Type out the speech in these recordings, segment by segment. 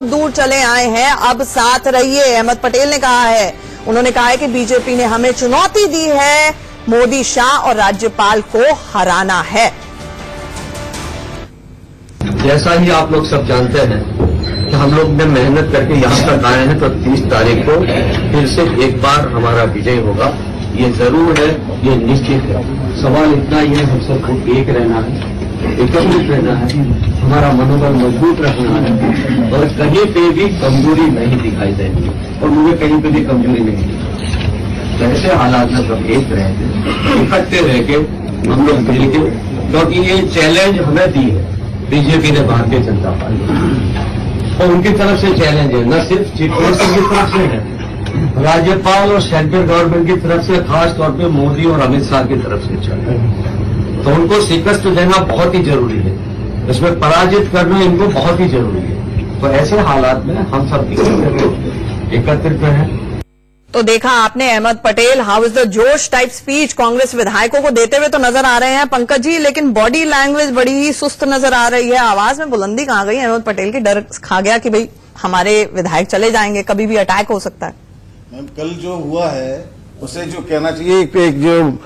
दूर चले आए हैं, अब साथ रहिए, अहमद पटेल ने कहा है। उन्होंने कहा है कि बीजेपी ने हमें चुनौती दी है, मोदी, शाह और राज्यपाल को हराना है। जैसा ही आप लोग सब जानते हैं कि हम लोग ने मेहनत करके यहाँ तक आए हैं, तो 30 तारीख को फिर से एक बार हमारा विजय होगा, ये जरूर है, ये निश्चित है। सवाल इतना ही है, हम सबको एक रहना है, एकत्रित रहना है, हमारा मनोबल मजबूत रखना है और कहीं पे भी कमजोरी नहीं दिखाई देगी। और मुझे कहीं पे भी कमजोरी नहीं दिखाई। ऐसे हालात में सब एक रहे थे, इकट्ठे रह के हम लोग मिल के, क्योंकि ये चैलेंज हमें दी है बीजेपी ने, भारतीय जनता पार्टी, और उनकी तरफ से चैलेंज है, न सिर्फ चीफ मिनिस्टर की तरफ से है, राज्यपाल और सेंट्रल गवर्नमेंट की तरफ से, खास तौर पे मोदी और अमित शाह की तरफ से चल रहा है। तो उनको शिकस्त देना बहुत ही जरूरी है, इसमें पराजित करना इनको बहुत ही जरूरी है। तो ऐसे हालात में हम सब एकत्रित हैं। तो देखा आपने Ahmed Patel, how is the josh type speech Congress विधायकों को देते हुए तो नजर आ रहे हैं पंकज जी, लेकिन बॉडी लैंग्वेज बड़ी ही सुस्त नजर आ रही है। आवाज में बुलंदी कहाँ गई? अहमद पटेल की डर खा गया कि भाई हमारे विधायक चले जाएंगे, कभी भी अटैक हो सकता है। मैम, कल जो हुआ है उसे जो कहना चाहिए, एक जो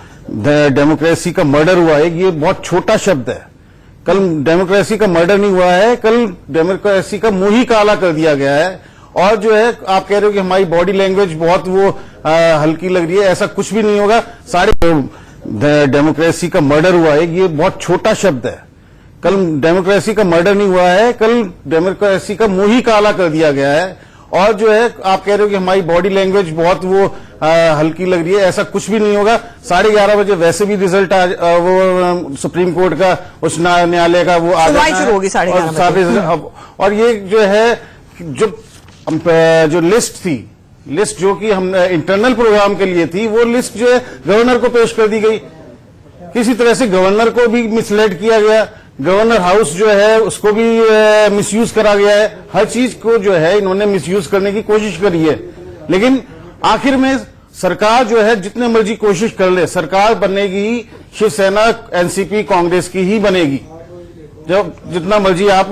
डेमोक्रेसी का मर्डर हुआ है, ये बहुत छोटा शब्द है। कल डेमोक्रेसी का मर्डर नहीं हुआ है, कल डेमोक्रेसी का मुंह ही काला कर दिया गया है। और जो है आप कह रहे हो कि हमारी बॉडी लैंग्वेज बहुत वो हल्की लग रही है, ऐसा कुछ भी नहीं होगा। सारे डेमोक्रेसी का मर्डर हुआ है, ये बहुत छोटा शब्द है। कल डेमोक्रेसी का मर्डर नहीं हुआ है, कल डेमोक्रेसी का मुंह ही काला कर दिया गया है। और जो है आप कह रहे हो कि हमारी बॉडी लैंग्वेज बहुत वो हल्की लग रही है, ऐसा कुछ भी नहीं होगा। 11:30 बजे वैसे भी रिजल्ट वो सुप्रीम कोर्ट का, उच्च न्यायालय का वो आ जाना शुरू होगी 11:30 और ये जो है जो लिस्ट थी, लिस्ट जो कि हम इंटरनल प्रोग्राम के लिए थी, वो लिस्ट जो है गवर्नर को पेश कर दी गई। किसी तरह से गवर्नर को भी मिसलेड किया गया, गवर्नर हाउस जो है उसको भी मिसयूज करा गया है। हर चीज को जो है इन्होंने मिसयूज करने की कोशिश करी है। लेकिन आखिर में सरकार जो है जितने मर्जी कोशिश कर ले, सरकार बनेगी शिवसेना, एनसीपी, कांग्रेस की ही बनेगी। जब जितना मर्जी आप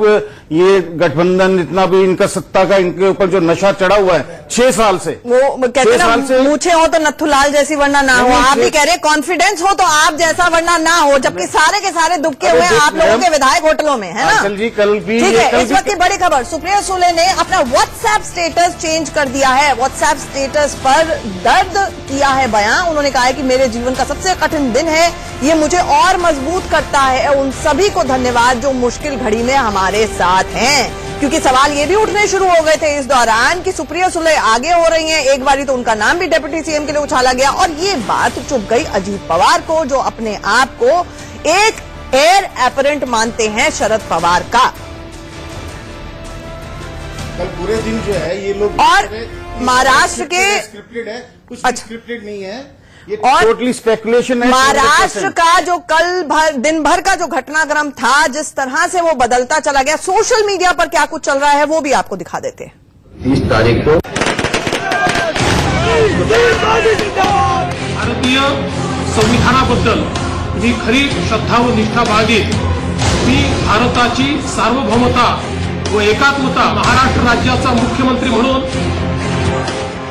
ये गठबंधन, जितना भी इनका सत्ता का, इनके ऊपर जो नशा चढ़ा हुआ है 6 साल से, वो कहते ना मूछे हो तो नथुलाल जैसी वरना ना हो। आप भी कह रहे हैं कॉन्फिडेंस हो तो आप जैसा वरना ना हो, जबकि सारे के सारे दुबके हुए आप लोगों के विधायक होटलों में, है ना? जी, कल भी ठीक है। इस वक्त की बड़ी खबर, सुप्रिया सुले ने अपना व्हाट्सएप स्टेटस चेंज कर दिया है। व्हाट्सएप स्टेटस पर दर्द किया है बयां। उन्होंने कहा है कि मेरे जीवन का सबसे कठिन दिन है, ये मुझे और मजबूत करता है। उन सभी को धन्यवाद जो मुश्किल घड़ी में हमारे साथ हैं, क्योंकि सवाल ये भी उठने शुरू हो गए थे इस दौरान कि सुप्रिया सुले आगे हो रही हैं। एक बारी तो उनका नाम भी डिप्टी सीएम के लिए उछाला गया और ये बात चुप गई अजीत पवार को, जो अपने आप को एक एयर एपरेंट मानते हैं शरद पवार का। कल पूरे दिन जो है ये लोग, और महाराष्ट्र के स्क्रिप्टेड है, कुछ अच्छा, स्क्रिप्टेड नहीं है, ये और टोटली स्पेकुलेशन है। महाराष्ट्र का जो कल दिन भर का जो घटनाक्रम था, जिस तरह से वो बदलता चला गया, सोशल मीडिया पर क्या कुछ चल रहा है वो भी आपको दिखा देते हैं। 30 तारीख को भारतीय संविधानाबद्दल मी खरी श्रद्धा व निष्ठा बाळगेन। मी भारताची सार्वभौमता व एकात्मता, महाराष्ट्र राज्याचा मुख्यमंत्री म्हणून।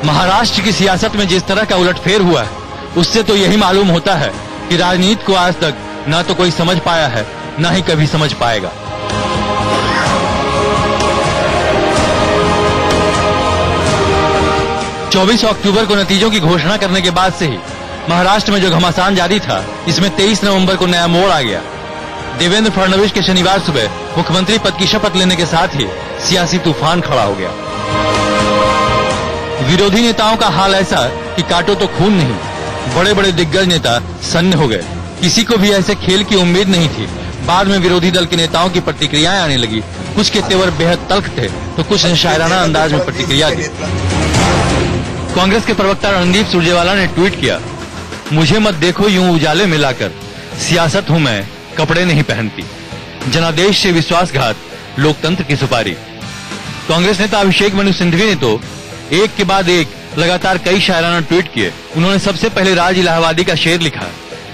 महाराष्ट्र की सियासत में जिस तरह का उलटफेर हुआ है, उससे तो यही मालूम होता है कि राजनीति को आज तक न तो कोई समझ पाया है, न ही कभी समझ पाएगा। चौबीस अक्टूबर को नतीजों की घोषणा करने के बाद से ही महाराष्ट्र में जो घमासान जारी था, इसमें 23 नवंबर को नया मोड़ आ गया। देवेंद्र फडणवीस के शनिवार सुबह मुख्यमंत्री पद की शपथ लेने के साथ ही सियासी तूफान खड़ा हो गया। विरोधी नेताओं का हाल ऐसा कि काटो तो खून नहीं। बड़े बड़े दिग्गज नेता सन्न हो गए। किसी को भी ऐसे खेल की उम्मीद नहीं थी। बाद में विरोधी दल के नेताओं की प्रतिक्रियाएं आने लगी। कुछ के तेवर बेहद तल्ख थे तो कुछ ने शायराना अंदाज में प्रतिक्रिया दी। कांग्रेस के प्रवक्ता रणदीप सुरजेवाला ने ट्वीट किया, मुझे मत देखो यूं उजाले मिलाकर, सियासत हूं मैं, कपड़े नहीं पहनती। जनादेश से विश्वासघात, लोकतंत्र की सुपारी। कांग्रेस नेता अभिषेक मनु सिंघवी ने तो एक के बाद एक लगातार कई शायराना ट्वीट किए। उन्होंने सबसे पहले राज इलाहाबादी का शेर लिखा,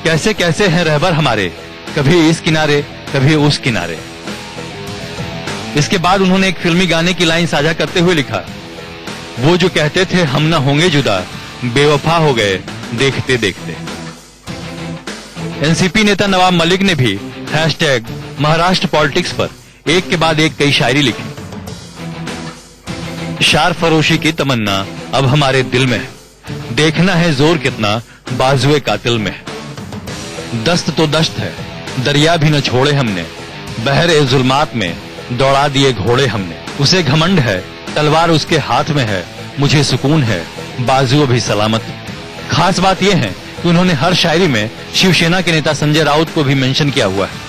कैसे कैसे हैं रहबर हमारे, कभी इस किनारे कभी उस किनारे। इसके बाद उन्होंने एक फिल्मी गाने की लाइन साझा करते हुए लिखा, वो जो कहते थे हम न होंगे जुदा, बेवफा हो गए देखते देखते। एनसीपी नेता नवाब मलिक ने भी हैशटैग महाराष्ट्र पॉलिटिक्स पर एक के बाद एक कई शायरी लिखी। शार फरोशी की तमन्ना अब हमारे दिल में है, देखना है जोर कितना बाजुए कातिल में है। दस्त तो दस्त है, दरिया भी न छोड़े हमने, बहरे जुल्मात में दौड़ा दिए घोड़े हमने। उसे घमंड है, तलवार उसके हाथ में है, मुझे सुकून है, बाजुओं भी सलामत। खास बात यह है कि उन्होंने हर शायरी में शिवसेना के नेता संजय राउत को भी मेंशन किया हुआ है।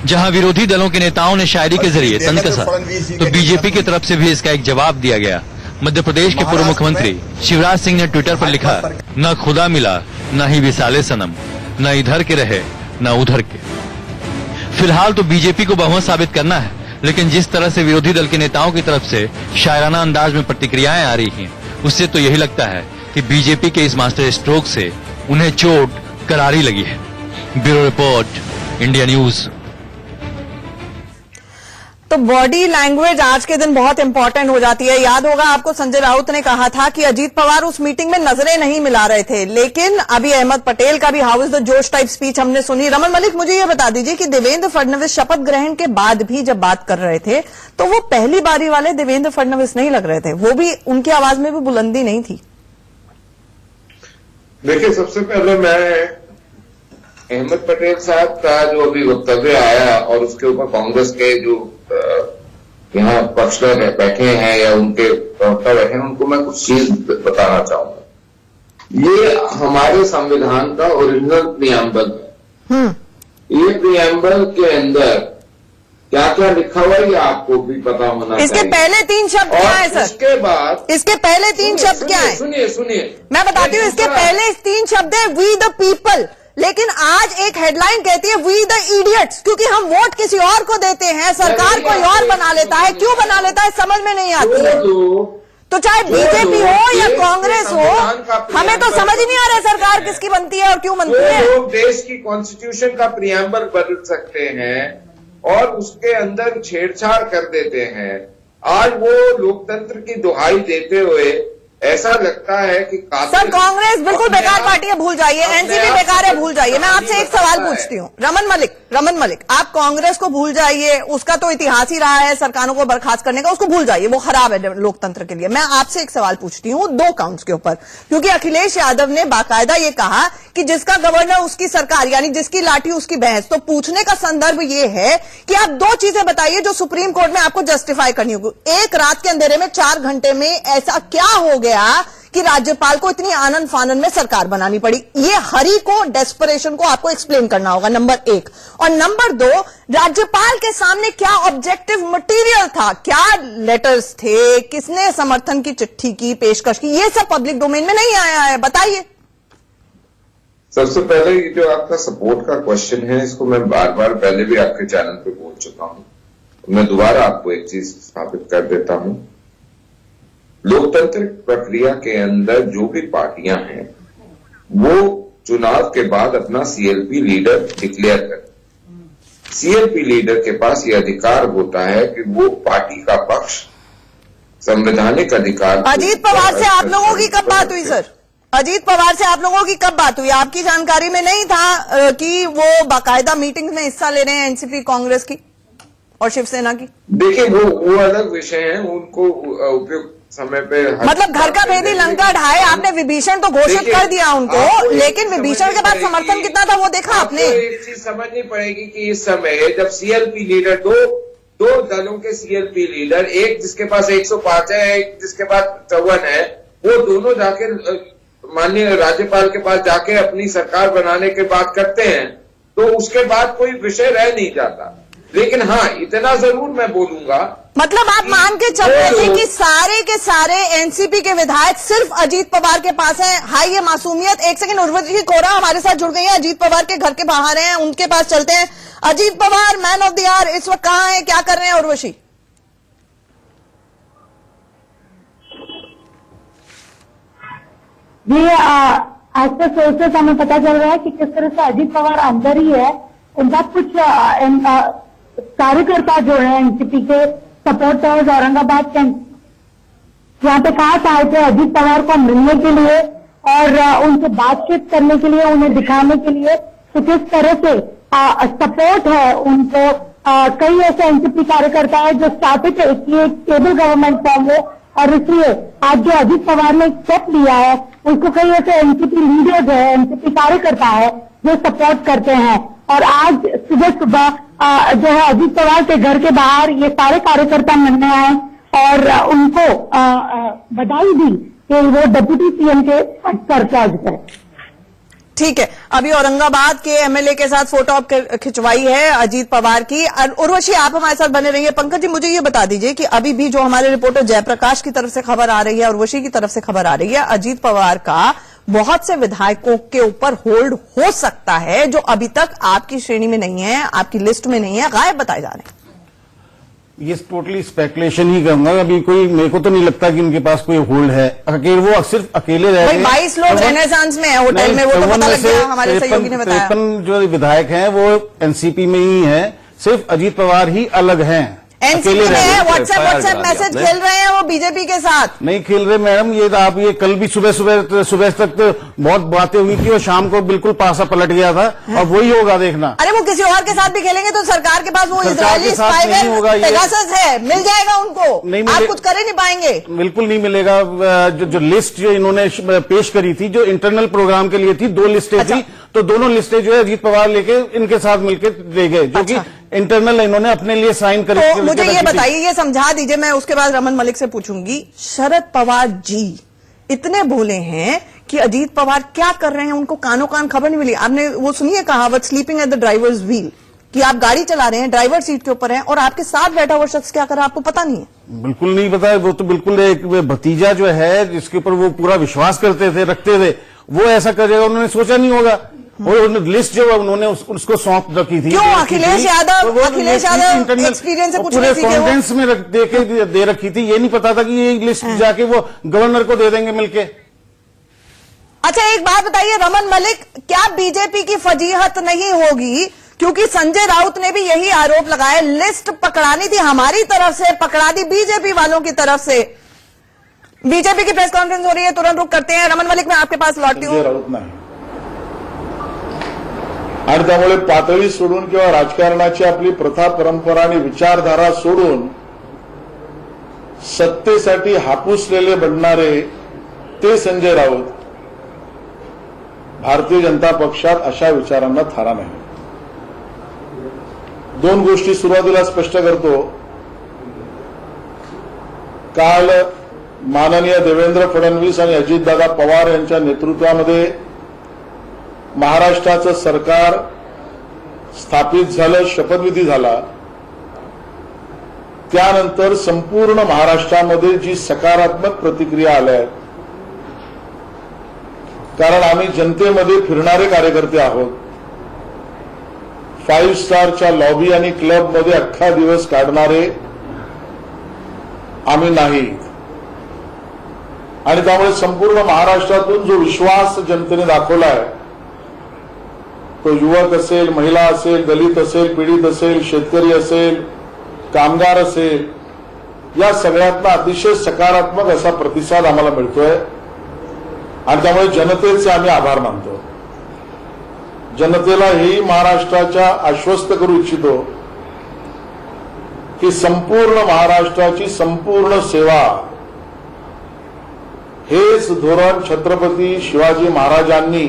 जहां विरोधी दलों के नेताओं ने शायरी के जरिए तंज कसा, तो बीजेपी की तरफ से भी इसका एक जवाब दिया गया। मध्य प्रदेश के पूर्व मुख्यमंत्री शिवराज सिंह ने ट्विटर पर लिखा, न खुदा मिला न ही विसाले सनम, न इधर के रहे न उधर के। फिलहाल तो बीजेपी को बहुमत साबित करना है, लेकिन जिस तरह से विरोधी दल के नेताओं की तरफ से शायराना अंदाज में प्रतिक्रियाएं आ रही हैं, उससे तो यही लगता है कि बीजेपी के इस मास्टर स्ट्रोक से उन्हें चोट करारी लगी है। Bureau report, India news. तो बॉडी लैंग्वेज आज के दिन बहुत इंपॉर्टेंट हो जाती है। याद होगा आपको, संजय राउत ने कहा था कि अजीत पवार उस मीटिंग में नजरें नहीं मिला रहे थे, लेकिन अभी अहमद पटेल का भी how is the josh type speech हमने सुनी। रमन मलिक, मुझे यह बता दीजिए कि देवेंद्र फडणवीस शपथ ग्रहण के बाद भी जब बात कर रहे थे तो वो पहली बारी वाले देवेंद्र फडणवीस नहीं लग रहे थे, वो भी उनकी आवाज में भी बुलंदी नहीं थी। देखिए, सबसे पहले मैं अहमद पटेल साहब का जो अभी वक्तव्य आया और उसके ऊपर कांग्रेस के जो यहाँ पक्ष में बैठे हैं या उनके प्रवक्ता बैठे हैं, उनको मैं कुछ चीज बताना चाहूंगा। ये हमारे संविधान का ओरिजिनल प्रियम्बल है। ये प्रियम्बल के अंदर क्या क्या लिखा हुआ है ये आपको भी पता होना चाहिए। इसके पहले 3 शब्द क्या है सर? इसके बाद इसके पहले 3 शब्द क्या है? सुनिए मैं बताती हूँ। इसके पहले 3 शब्द है वी द पीपल, लेकिन आज एक हेडलाइन कहती है वी द इडियट्स, क्योंकि हम वोट किसी और को देते हैं, सरकार कोई और बना लेता है। क्यों बना लेता है समझ में नहीं आती है। तो चाहे बीजेपी हो या कांग्रेस हो, हमें तो समझ ही नहीं आ रहा है सरकार किसकी बनती है और क्यों बनती है। लोग देश की कॉन्स्टिट्यूशन का प्रियम्बल बदल सकते हैं और उसके अंदर छेड़छाड़ कर देते हैं। आज वो लोकतंत्र की दुहाई देते हुए ऐसा लगता है कि सर कांग्रेस बिल्कुल बेकार पार्टी है, भूल जाइए। एनसीपी बेकार है, भूल जाइए। मैं आपसे एक सवाल पूछती हूँ, रमन मलिक, आप कांग्रेस को भूल जाइए, उसका तो इतिहास ही रहा है सरकारों को बर्खास्त करने का, उसको भूल जाइए, वो खराब है लोकतंत्र के लिए। मैं आपसे एक सवाल पूछती हूँ 2 काउंट्स के ऊपर, क्योंकि अखिलेश यादव ने बाकायदा ये कहा कि जिसका गवर्नर उसकी सरकार, यानी जिसकी लाठी उसकी भैंस। तो पूछने का संदर्भ ये है कि आप 2 चीजें बताइए जो सुप्रीम कोर्ट में आपको जस्टिफाई करनी होगी। एक, रात के अंधेरे में 4 घंटे में ऐसा क्या हो गया कि राज्यपाल को इतनी आनन फानन में सरकार बनानी पड़ी? ये हरी को, डेस्परेशन को आपको एक्सप्लेन करना होगा, नंबर 1। और नंबर 2, राज्यपाल के सामने क्या ऑब्जेक्टिव मटेरियल था, क्या लेटर्स थे, किसने समर्थन की चिट्ठी की, पेशकश की, ये सब पब्लिक डोमेन में नहीं आया है, बताइए। सबसे पहले ये जो आपका सपोर्ट का क्वेश्चन है, इसको मैं बार बार पहले भी आपके चैनल पे बोल चुका हूं। मैं दोबारा आपको एक चीज स्थापित कर देता हूं। लोकतांत्रिक प्रक्रिया के अंदर जो भी पार्टियां हैं वो चुनाव के बाद अपना सीएलपी लीडर डिक्लेयर करते। सीएलपी लीडर के पास ये अधिकार होता है कि वो पार्टी का पक्ष, संवैधानिक अधिकार। अजीत पवार से आप लोगों की कब बात हुई सर? अजीत पवार से आप लोगों की कब बात हुई? आपकी जानकारी में नहीं था कि वो बाकायदा मीटिंग में हिस्सा ले रहे हैं एनसीपी, कांग्रेस की और शिवसेना की? देखिए, वो अलग विषय है, उनको उपयुक्त समय पे। मतलब घर का भेदी लंका ढाए, आपने विभीषण तो घोषित कर दिया उनको, लेकिन विभीषण के बाद समर्थन कितना था वो देखा आपने? एक चीज समझनी पड़ेगी कि इस समय जब सीएलपी लीडर, दो दलों के सीएलपी लीडर, एक जिसके पास 105 है, एक जिसके पास 54 है, वो दोनों जाके माननीय राज्यपाल के पास जाके अपनी सरकार बनाने की बात करते हैं, तो उसके बाद कोई विषय रह नहीं जाता। लेकिन हाँ, इतना जरूर मैं बोलूंगा, मतलब आप मान के चल रहे थे कि सारे के सारे एनसीपी के विधायक सिर्फ अजीत पवार के पास हैं। हाय ये मासूमियत। एक सेकंड, उर्वशी कोरा हमारे साथ जुड़ गई है, अजीत पवार के घर के बाहर हैं, उनके पास चलते हैं। Ajit Pawar man of the year इस वक्त कहाँ है, क्या कर रहे हैं उर्वशी? जी, आज के सोर्सेस हमें पता चल रहा है कि किस तरह से अजीत पवार अंदर ही है, उनका कुछ कार्यकर्ता जो है एनसीपी के सपोर्टर्स औरंगाबाद के यहाँ पे खास आए थे अजीत पवार को मिलने के लिए और उनसे बातचीत करने के लिए, उन्हें दिखाने के लिए कि किस तरह से सपोर्ट है उनको। कई ऐसे एनसीपी कार्यकर्ता है जो चाहते थे कि एक स्टेबल गवर्नमेंट फॉर्म हो और इसलिए आज जो अजीत पवार ने स्टेप लिया है उसको कई ऐसे एनसीपी लीडर्स है, एनसीपी कार्यकर्ता है जो सपोर्ट करते हैं। और आज सुबह सुबह जो है अजीत पवार के घर के बाहर ये सारे कार्यकर्ता मिलने आए और उनको बधाई दी कि वो डिप्टी सीएम के पद पर पहुंच गए। ठीक है, अभी औरंगाबाद के एमएलए के साथ फोटो आप खिंचवाई है अजीत पवार की। उर्वशी, आप हमारे साथ बने रहिए। पंकज जी, मुझे ये बता दीजिए कि अभी भी जो हमारे रिपोर्टर जयप्रकाश की तरफ से खबर आ रही है, उर्वशी की तरफ से खबर आ रही है, अजीत पवार का बहुत से विधायकों के ऊपर होल्ड हो सकता है जो अभी तक आपकी श्रेणी में नहीं है, आपकी लिस्ट में नहीं है, गायब बताए जा रहे हैं। ये टोटली स्पेकुलेशन ही कहूंगा। अभी कोई, मेरे को तो नहीं लगता कि उनके पास कोई होल्ड है। वो सिर्फ अकेले रह गए। 22 लोग रेनेसांस में है होटल में, वो तो पता लग गया, हमारे सहयोगी ने बताया। 53 जो विधायक हैं वो एनसीपी में ही हैं, सिर्फ अजीत पवार ही अलग हैं। एनसीपी में है, व्हाट्सएप मैसेज खेल रहे हैं वो बीजेपी के साथ। नहीं खेल रहे मैडम, ये आप ये कल भी सुबह तक तो बहुत बातें हुई थी और शाम को बिल्कुल पासा पलट गया था और वही होगा देखना। अरे वो किसी और के साथ भी खेलेंगे तो सरकार के पास वो इजरायली स्पाईवेयर पेगासस है, मिल जाएगा उनको। नहीं आप कुछ कर ही नहीं पाएंगे। बिल्कुल नहीं मिलेगा। जो लिस्ट जो इन्होंने पेश करी थी, जो इंटरनल प्रोग्राम के लिए थी, 2 लिस्टें थी, तो दोनों लिस्टें जो है अजीत पवार लेके इनके साथ मिलकर दे गए, जो कि इंटरनल इन्होंने अपने लिए साइन करी। तो मुझे ये बताइए, ये समझा दीजिए, मैं उसके बाद रमन मलिक से पूछूंगी। शरद पवार जी इतने भोले हैं कि अजीत पवार क्या कर रहे हैं उनको कानों कान खबर नहीं मिली। आपने वो सुनी है कहावत, sleeping at the drivers wheel, कि आप गाड़ी चला रहे हैं, ड्राइवर सीट के ऊपर हैं और आपके साथ बैठा हुआ शख्स क्या कर रहा है आपको पता नहीं है। बिल्कुल नहीं पता है। वो तो बिल्कुल एक भतीजा जो है जिसके ऊपर वो पूरा विश्वास करते थे, रखते थे, वो ऐसा करेगा उन्होंने सोचा नहीं होगा। और लिस्ट जो उन्होंने उसको सौंप रखी थी। क्यों अखिलेश यादव एक्सपीरियंस से कुछ नहीं सीखे? कॉन्फ्रेंस में दे रखी थी, ये नहीं पता था कि ये लिस्ट जाके वो गवर्नर को दे देंगे मिलके। अच्छा, एक बात बताइए रमन मलिक, क्या बीजेपी की फजीहत नहीं होगी, क्योंकि संजय राउत ने भी यही आरोप लगाया, लिस्ट पकड़ानी थी हमारी तरफ से, पकड़ा दी बीजेपी वालों की तरफ से। बीजेपी की प्रेस कॉन्फ्रेंस हो रही है, तुरंत रुक करते हैं। रमन मलिक, मैं आपके पास लौटती हूँ। आणि त्यामुळे पातळी सोडून किंवा राजकारणाची आपली प्रथा परंपरा आणि विचारधारा सोडून सत्तेसाठी हापूसलेले बनणारे ते संजय राऊत भारतीय जनता पक्षात अशा विचारांना थारा नाही। 2 गोष्टी सुरुवातीला स्पष्ट करतो। काल माननीय देवेंद्र फडणवीस आणि अजितदादा पवार यांच्या नेतृत्वामध्ये महाराष्ट्राचं सरकार स्थापित झालं, शपथविधी झाला, त्यानंतर संपूर्ण महाराष्ट्रामध्ये जी सकारात्मक प्रतिक्रिया आल्या आहेत, कारण आम्ही जनतेमध्ये फिरणारे कार्यकर्ते आहोत, 5 स्टारच्या लॉबी आणि क्लबमध्ये अख्खा दिवस काढणारे आम्ही नाही, आणि त्यामुळे संपूर्ण महाराष्ट्रातून जो विश्वास जनतेने दाखवला आहे, तो युवक असेल, महिला असेल, दलित असेल, पीडित असेल, शेतकरी असेल, कामगार असेल, या सगळ्यातला अतिशय सकारात्मक असा प्रतिसाद आम्हाला मिळतोय आणि त्यामुळे जनतेचे आम्ही आभार मानतो। जनतेला हेही महाराष्ट्राच्या आश्वस्त करू इच्छितो की संपूर्ण महाराष्ट्राची संपूर्ण सेवा हेच धोरण छत्रपती शिवाजी महाराजांनी।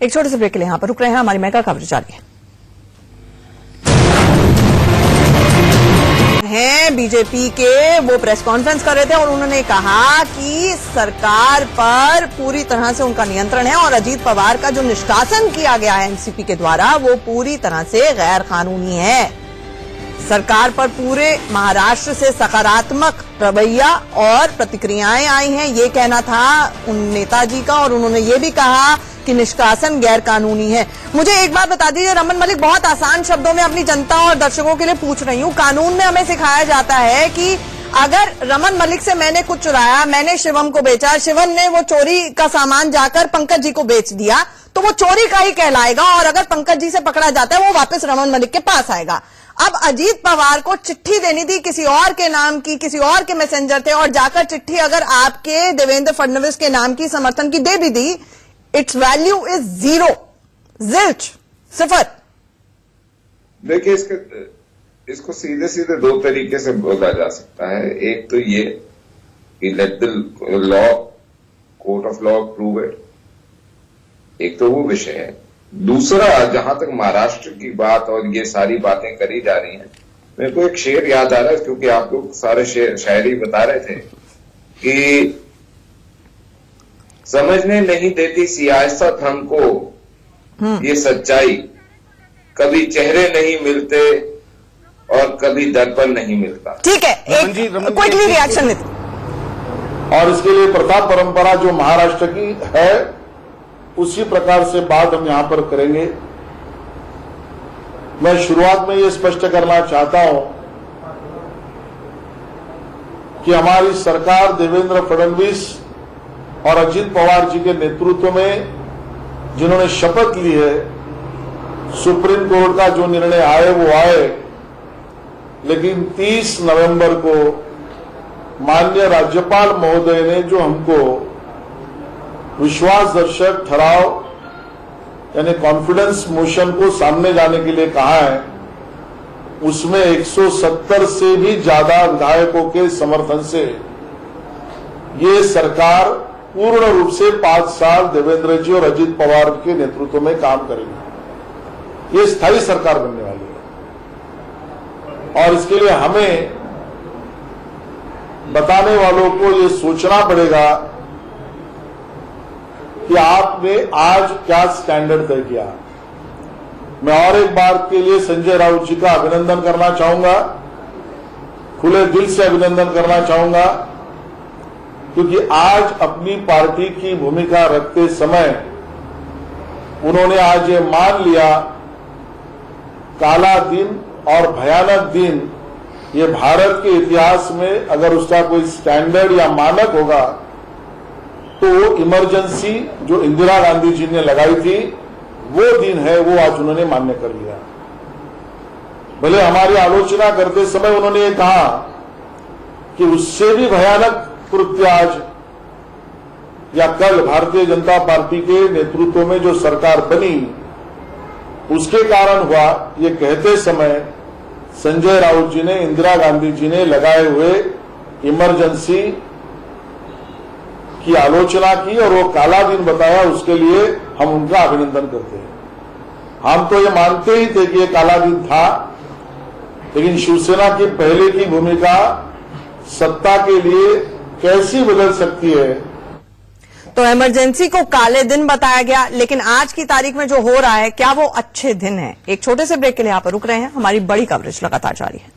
एक छोटे से ब्रेक के लिए यहां पर रुक रहे हैं, हमारी मेगा कवरेज जारी है। बीजेपी के वो प्रेस कॉन्फ्रेंस कर रहे थे और उन्होंने कहा कि सरकार पर पूरी तरह से उनका नियंत्रण है और अजीत पवार का जो निष्कासन किया गया है एनसीपी के द्वारा वो पूरी तरह से गैर कानूनी है। सरकार पर पूरे महाराष्ट्र से सकारात्मक रवैया और प्रतिक्रियाएं आई हैं, ये कहना था उन नेताजी का, और उन्होंने ये भी कहा कि निष्कासन गैर कानूनी है। मुझे एक बात बता दीजिए रमन मलिक, बहुत आसान शब्दों में अपनी जनता और दर्शकों के लिए पूछ रही हूं, कानून में हमें सिखाया जाता है कि अगर रमन मलिक से मैंने कुछ चुराया, मैंने शिवम को बेचा, शिवम ने वो चोरी का सामान जाकर पंकज जी को बेच दिया, तो वो चोरी का ही कहलाएगा और अगर पंकज जी से पकड़ा जाता है वो वापस रमन मलिक के पास आएगा। अब अजीत पवार को चिट्ठी देनी थी किसी और के नाम की, किसी और के मैसेंजर थे, और जाकर चिट्ठी अगर आपके देवेंद्र फडणवीस के नाम की समर्थन की दे भी दी, it's value is zero, zilch, सिफर। देखिए, इसको सीधे सीधे दो तरीके से बोला जा सकता है। एक तो ये कि let the law, court of law prove it, एक तो वो विषय है। दूसरा, जहां तक महाराष्ट्र की बात और ये सारी बातें करी जा रही हैं, मेरे को एक शेर याद आ रहा है, क्योंकि आप लोग सारे शायरी बता रहे थे कि समझने नहीं देती सियासत हमको ये सच्चाई, कभी चेहरे नहीं मिलते और कभी दर्पण नहीं मिलता। ठीक है, एक क्विकली रिएक्शन लेते। और इसके लिए प्रथा परंपरा जो महाराष्ट्र की है उसी प्रकार से बात हम यहां पर करेंगे। मैं शुरुआत में ये स्पष्ट करना चाहता हूं कि हमारी सरकार देवेंद्र फडणवीस और अजित पवार जी के नेतृत्व में जिन्होंने शपथ ली है, सुप्रीम कोर्ट का जो निर्णय आए वो आए, लेकिन 30 नवंबर को माननीय राज्यपाल महोदय ने जो हमको विश्वासदर्शक ठराव यानी कॉन्फिडेंस मोशन को सामने जाने के लिए कहा है, उसमें 170 से भी ज्यादा विधायकों के समर्थन से ये सरकार पूर्ण रूप से 5 साल देवेंद्र जी और अजित पवार के नेतृत्व में काम करेगी। ये स्थायी सरकार बनने वाली है और इसके लिए हमें बताने वालों को ये सोचना पड़ेगा कि आपने आज क्या स्टैंडर्ड तय किया। मैं और एक बार के लिए संजय राउत जी का अभिनंदन करना चाहूंगा, खुले दिल से अभिनंदन करना चाहूंगा, क्योंकि आज अपनी पार्टी की भूमिका रखते समय उन्होंने आज ये मान लिया काला दिन और भयानक दिन ये भारत के इतिहास में अगर उसका कोई स्टैंडर्ड या मानक होगा तो वो इमरजेंसी जो इंदिरा गांधी जी ने लगाई थी वो दिन है, वो आज उन्होंने मान्य कर लिया। भले हमारी आलोचना करते समय उन्होंने ये कहा कि उससे भी भयानक कृत्य आज या कल भारतीय जनता पार्टी के नेतृत्व में जो सरकार बनी उसके कारण हुआ, ये कहते समय संजय राउत जी ने, इंदिरा गांधी जी ने लगाए हुए इमरजेंसी की आलोचना की और वो काला दिन बताया। उसके लिए हम उनका अभिनंदन करते हैं। हम तो ये मानते ही थे कि ये काला दिन था, लेकिन शिवसेना की पहले की भूमिका सत्ता के लिए कैसी बदल सकती है। तो इमरजेंसी को काले दिन बताया गया, लेकिन आज की तारीख में जो हो रहा है क्या वो अच्छे दिन है? एक छोटे से ब्रेक के लिए यहां पर रुक रहे हैं, हमारी बड़ी कवरेज लगातार जारी है।